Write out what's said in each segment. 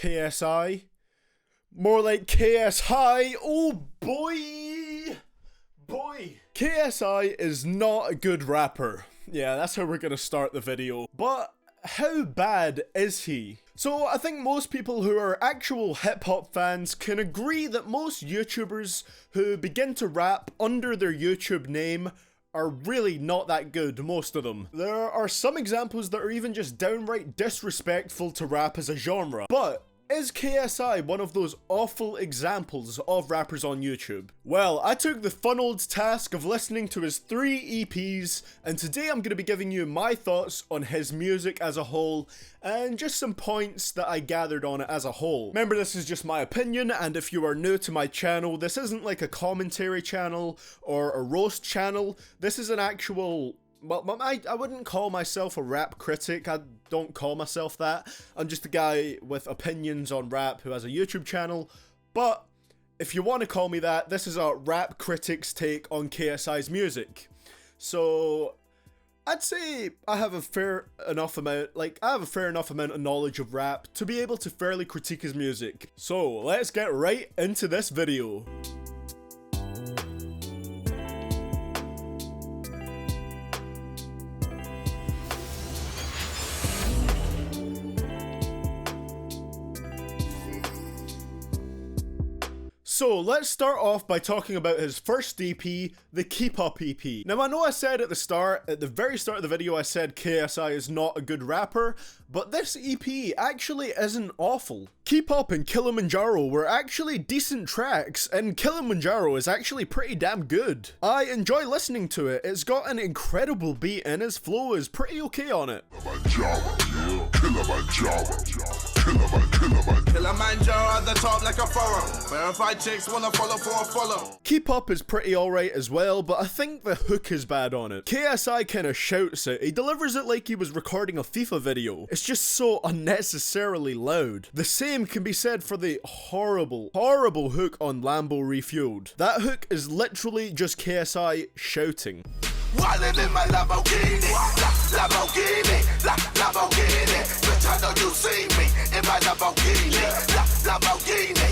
KSI. More like KSI. Oh boy! Boy! KSI is not a good rapper. Yeah, that's how we're gonna start the video. But how bad is he? So I think most people who are actual hip-hop fans can agree that most YouTubers who begin to rap under their YouTube name are really not that good, most of them. There are some examples that are even just downright disrespectful to rap as a genre. But is KSI one of those awful examples of rappers on YouTube? Well, I took the fun old task of listening to his 3 EPs, and today I'm going to be giving you my thoughts on his music as a whole, and just some points that I gathered on it as a whole. Remember, this is just my opinion, and if you are new to my channel, this isn't like a commentary channel or a roast channel. This is an actual... well, I wouldn't call myself a rap critic. I don't call myself that. I'm just a guy with opinions on rap who has a YouTube channel. But if you want to call me that, this is a rap critic's take on KSI's music. So I'd say I have a fair enough amount of knowledge of rap to be able to fairly critique his music. So let's get right into this video. So let's start off by talking about his first EP, the Keep Up EP. Now I know I said at the very start of the video, I said KSI is not a good rapper, but this EP actually isn't awful. Keep Up and Kilimanjaro were actually decent tracks, and Kilimanjaro is actually pretty damn good. I enjoy listening to it. It's got an incredible beat and his flow is pretty okay on it. Kilimanjaro at the top like a furrow. Verified chicks wanna follow for a follow. Keep Up is pretty alright as well, but I think the hook is bad on it. KSI kinda shouts it. He delivers it like he was recording a FIFA video. It's just so unnecessarily loud. The same can be said for the horrible hook on Lambo Refueled. That hook is literally just KSI shouting. Wildin' in my Lamborghini, Lamborghini, Lamborghini. Bitch, I know you see me in my Lamborghini, Lamborghini.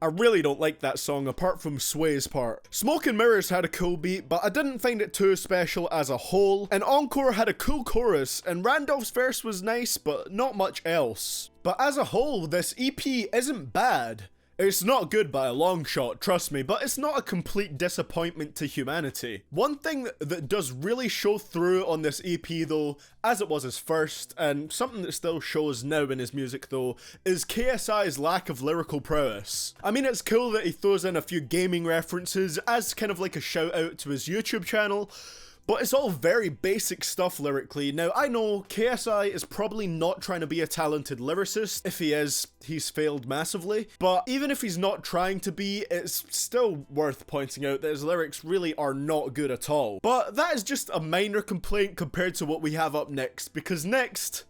I really don't like that song apart from Sway's part. Smoke and Mirrors had a cool beat, but I didn't find it too special as a whole. And Encore had a cool chorus, and Randolph's verse was nice, but not much else. But as a whole, this EP isn't bad. It's not good by a long shot, trust me, but it's not a complete disappointment to humanity. One thing that does really show through on this EP though, as it was his first, and something that still shows now in his music though, is KSI's lack of lyrical prowess. I mean, it's cool that he throws in a few gaming references as kind of like a shout out to his YouTube channel, but it's all very basic stuff lyrically. Now, I know KSI is probably not trying to be a talented lyricist. If he is, he's failed massively. But even if he's not trying to be, it's still worth pointing out that his lyrics really are not good at all. But that is just a minor complaint compared to what we have up next, because next,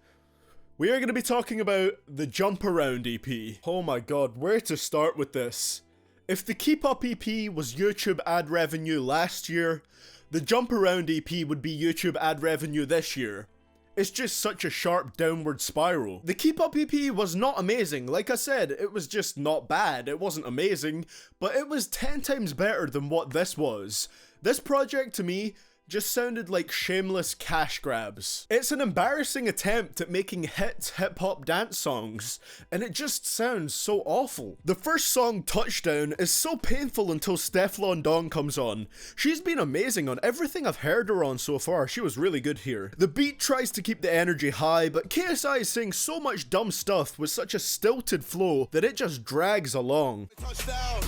we are going to be talking about the Jump Around EP. Oh my god, where to start with this? If the Keep Up EP was YouTube ad revenue last year, the Jump Around EP would be YouTube ad revenue this year. It's just such a sharp downward spiral. The Keep Up EP was not amazing. Like I said, it was just not bad. It wasn't amazing, but it was 10 times better than what this was. This project to me just sounded like shameless cash grabs. It's an embarrassing attempt at making hit hip-hop dance songs, and it just sounds so awful. The first song, Touchdown, is so painful until Stefflon Don comes on. She's been amazing on everything I've heard her on so far. She was really good here. The beat tries to keep the energy high, but KSI is saying so much dumb stuff with such a stilted flow that it just drags along. Touchdown.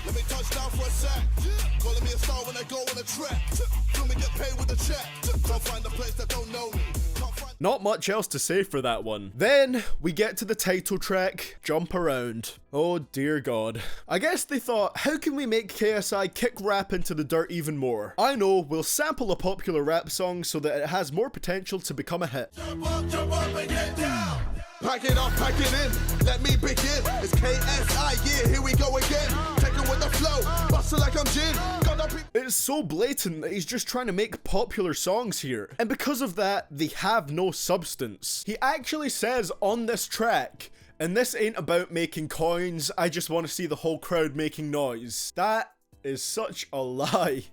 Let me touch down for a sec. Calling me a star when I go on a trek. Let me get paid with a check. Can't find a place that don't know me. Not much else to say for that one. Then we get to the title track, Jump Around. Oh dear god. I guess they thought, how can we make KSI kick rap into the dirt even more? I know, we'll sample a popular rap song so that it has more potential to become a hit. Jump up and get down. Pack it up, pack it in, let me begin. It's KSI, yeah, here we go again. Taking with the flow, bustle like I'm gin. It's so blatant that he's just trying to make popular songs here. And because of that, they have no substance. He actually says on this track, and this ain't about making coins, I just want to see the whole crowd making noise. That is such a lie.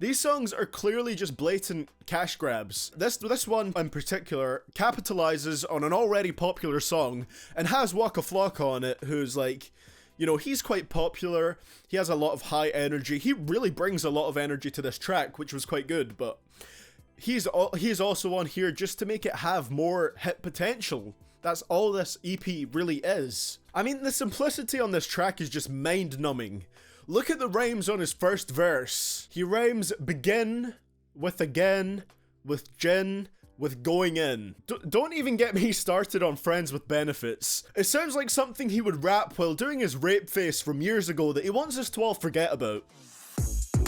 These songs are clearly just blatant cash grabs. This one in particular capitalizes on an already popular song and has Waka Flocka on it, who's like, you know, he's quite popular. He has a lot of high energy. He really brings a lot of energy to this track, which was quite good, but he's also on here just to make it have more hit potential. That's all this EP really is. I mean, the simplicity on this track is just mind-numbing. Look at the rhymes on his first verse. He rhymes begin with again, with gin, with going in. Don't even get me started on friends with benefits. It sounds like something he would rap while doing his rape face from years ago that he wants us to all forget about.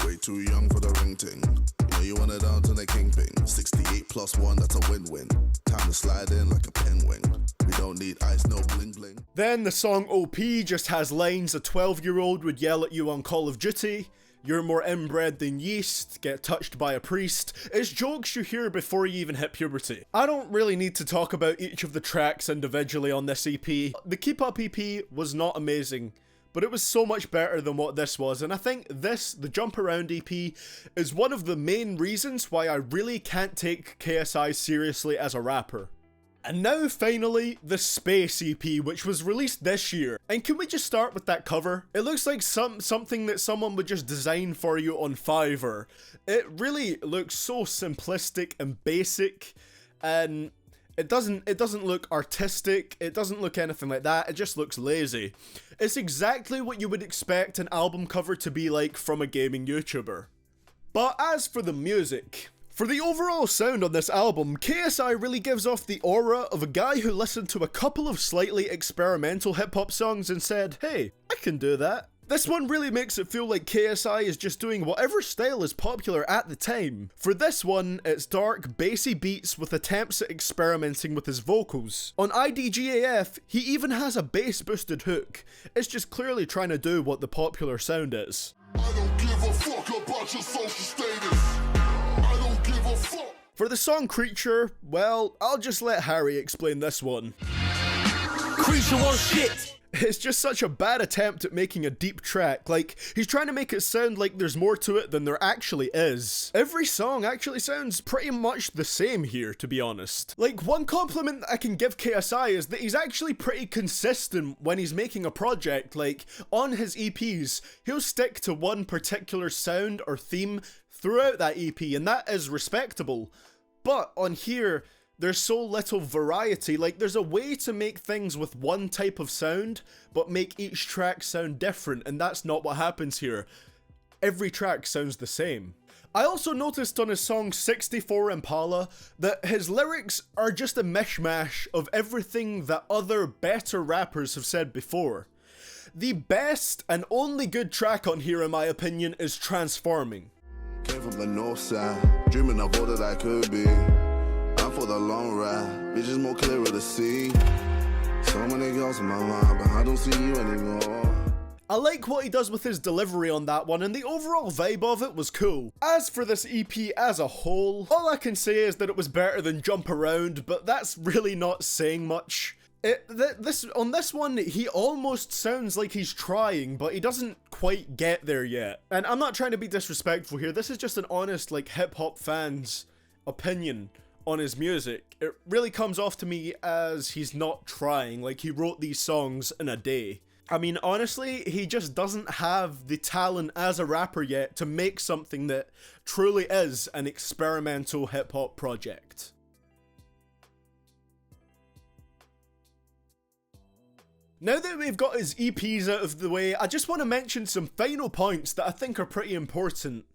Way too young for the ring ting. You know you want it down to the kingpin. 68 plus 1, that's a win-win. Time to slide in like a penguin. We don't need ice, no bling bling. Then the song OP just has lines a 12-year-old would yell at you on Call of Duty. You're more inbred than yeast, get touched by a priest. It's jokes you hear before you even hit puberty. I don't really need to talk about each of the tracks individually on this EP. The Keep Up EP was not amazing, but it was so much better than what this was, and I think this, the Jump Around EP, is one of the main reasons why I really can't take KSI seriously as a rapper. And now finally, the Space EP, which was released this year. And can we just start with that cover? It looks like something that someone would just design for you on Fiverr. It really looks so simplistic and basic, and it doesn't look artistic, it doesn't look anything like that, it just looks lazy. It's exactly what you would expect an album cover to be like from a gaming YouTuber. But as for the music, for the overall sound on this album, KSI really gives off the aura of a guy who listened to a couple of slightly experimental hip-hop songs and said, hey, I can do that. This one really makes it feel like KSI is just doing whatever style is popular at the time. For this one, it's dark, bassy beats with attempts at experimenting with his vocals. On IDGAF, he even has a bass-boosted hook. It's just clearly trying to do what the popular sound is. I don't give a fuck about your social status. I don't give a fuck. For the song Creature, well, I'll just let Harry explain this one. Creature won't shit. It's just such a bad attempt at making a deep track. Like, he's trying to make it sound like there's more to it than there actually is. Every song actually sounds pretty much the same here, to be honest. Like, one compliment that I can give KSI is that he's actually pretty consistent when he's making a project. Like, on his EPs, he'll stick to one particular sound or theme throughout that EP, and that is respectable. But on here, there's so little variety. Like, there's a way to make things with one type of sound, but make each track sound different, and that's not what happens here. Every track sounds the same. I also noticed on his song 64 Impala that his lyrics are just a mishmash of everything that other better rappers have said before. The best and only good track on here, in my opinion, is Transforming. Came from the north side, dreaming of all that I could be. I'm for the long ride, bitches more clearer to see. So many girls in my mind, but I don't see you anymore. I like what he does with his delivery on that one, and the overall vibe of it was cool. As for this EP as a whole, all I can say is that it was better than Jump Around, but that's really not saying much. On this one, he almost sounds like he's trying, but he doesn't quite get there yet. And I'm not trying to be disrespectful here, this is just an honest, like, hip-hop fan's opinion on his music. It really comes off to me as he's not trying, like he wrote these songs in a day. I mean, honestly, he just doesn't have the talent as a rapper yet to make something that truly is an experimental hip-hop project. Now that we've got his EPs out of the way, I just want to mention some final points that I think are pretty important.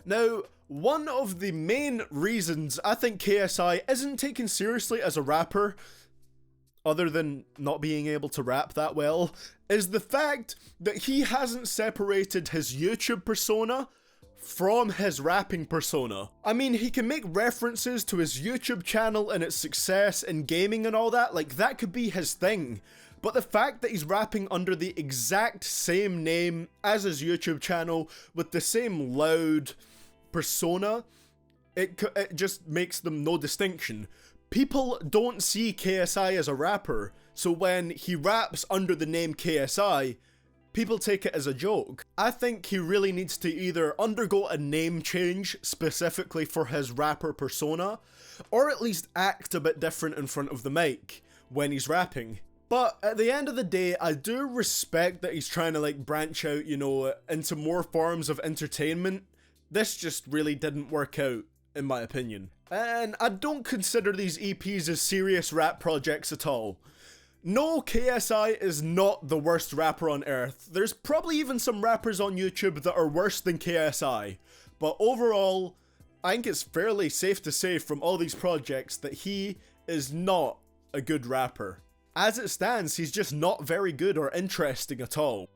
Now, one of the main reasons I think KSI isn't taken seriously as a rapper, other than not being able to rap that well, is the fact that he hasn't separated his YouTube persona from his rapping persona. I mean, he can make references to his YouTube channel and its success in gaming and all that, like that could be his thing. But the fact that he's rapping under the exact same name as his YouTube channel with the same loud persona, it just makes them no distinction. People don't see KSI as a rapper, so when he raps under the name KSI, people take it as a joke. I think he really needs to either undergo a name change specifically for his rapper persona, or at least act a bit different in front of the mic when he's rapping. But at the end of the day, I do respect that he's trying to like branch out, you know, into more forms of entertainment. This just really didn't work out, in my opinion. And I don't consider these EPs as serious rap projects at all. No, KSI is not the worst rapper on earth. There's probably even some rappers on YouTube that are worse than KSI. But overall, I think it's fairly safe to say from all these projects that he is not a good rapper. As it stands, he's just not very good or interesting at all.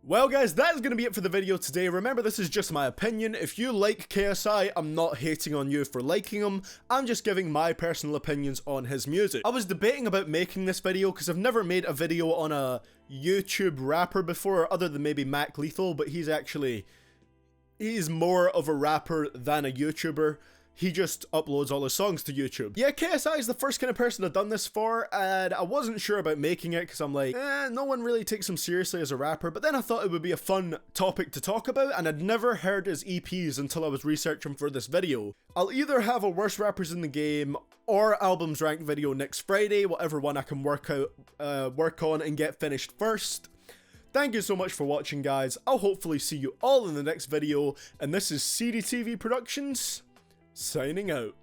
Well guys, that is going to be it for the video today. Remember, this is just my opinion. If you like KSI, I'm not hating on you for liking him. I'm just giving my personal opinions on his music. I was debating about making this video because I've never made a video on a YouTube rapper before, other than maybe Mac Lethal, but he's more of a rapper than a YouTuber. He just uploads all his songs to YouTube. Yeah, KSI is the first kind of person I've done this for, and I wasn't sure about making it because I'm like, no one really takes him seriously as a rapper, but then I thought it would be a fun topic to talk about, and I'd never heard his EPs until I was researching for this video. I'll either have a worst rappers in the game or albums ranked video next Friday, whatever one I can work on and get finished first. Thank you so much for watching, guys. I'll hopefully see you all in the next video, and this is CDTVProductions, signing out.